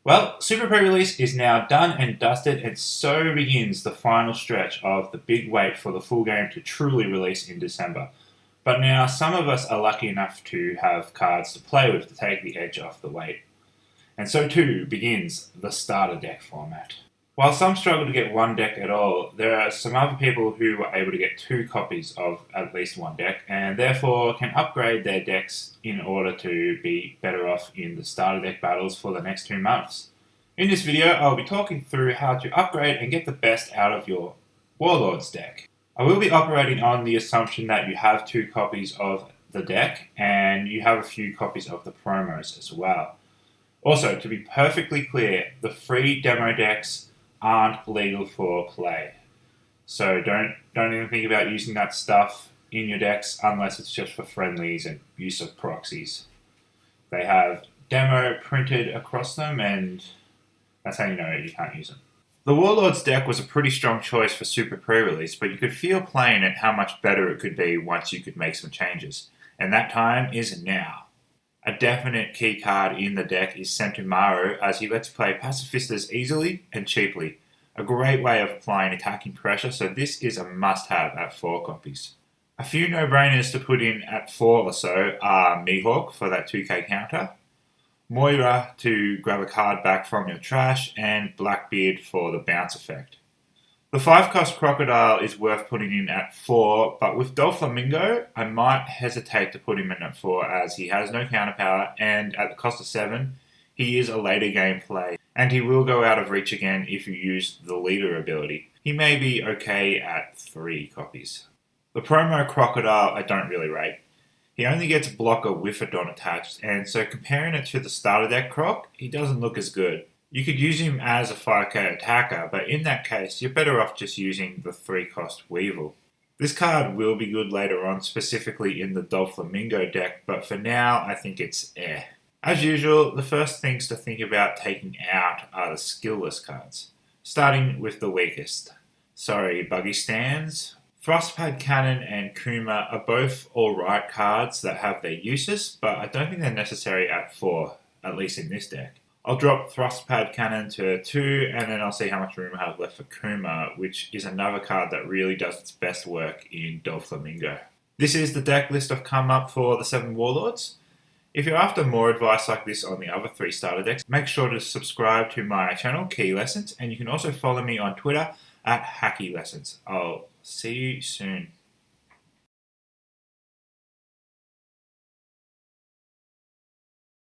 Well, Super Pre-Release is now done and dusted, and so begins the final stretch of the big wait for the full game to truly release in December. But now some of us are lucky enough to have cards to play with to take the edge off the wait. And so too begins the starter deck format. While some struggle to get one deck at all, there are some other people who were able to get two copies of at least one deck and therefore can upgrade their decks in order to be better off in the starter deck battles for the next 2 months. In this video, I'll be talking through how to upgrade and get the best out of your Warlords deck. I will be operating on the assumption that you have two copies of the deck and you have a few copies of the promos as well. Also, to be perfectly clear, the free demo decks aren't legal for play. So don't even think about using that stuff in your decks unless it's just for friendlies and use of proxies. They have demo printed across them, and that's how you know you can't use them. The Warlords deck was a pretty strong choice for Super Pre-Release, but you could feel playing it how much better it could be once you could make some changes. And that time is now. A definite key card in the deck is Sentomaru, as he lets you play Pacifistas easily and cheaply. A great way of applying attacking pressure, so this is a must-have at 4 copies. A few no-brainers to put in at 4 or so are Mihawk for that 2k counter, Moira to grab a card back from your trash, and Blackbeard for the bounce effect. The 5-cost Crocodile is worth putting in at 4, but with Doflamingo, I might hesitate to put him in at 4 as he has no counter power, and at the cost of 7, he is a later game play, and he will go out of reach again if you use the leader ability. He may be okay at 3 copies. The promo Crocodile I don't really rate. He only gets Blocker with a Don attached, and so comparing it to the starter deck Croc, he doesn't look as good. You could use him as a 5k attacker, but in that case, you're better off just using the 3-cost Weevil. This card will be good later on, specifically in the Doflamingo deck, but for now, I think it's eh. As usual, the first things to think about taking out are the skill-less cards, starting with the weakest. Sorry, Buggy Stands. Thrustpad Cannon and Kuma are both alright cards that have their uses, but I don't think they're necessary at 4, at least in this deck. I'll drop Thrustpad Cannon to 2, and then I'll see how much room I have left for Kuma, which is another card that really does its best work in Doflamingo. This is the deck list I've come up for the 7 Warlords. If you're after more advice like this on the other 3 starter decks, make sure to subscribe to my channel, Key Lessons, and you can also follow me on Twitter at Hacky Lessons. I'll see you soon.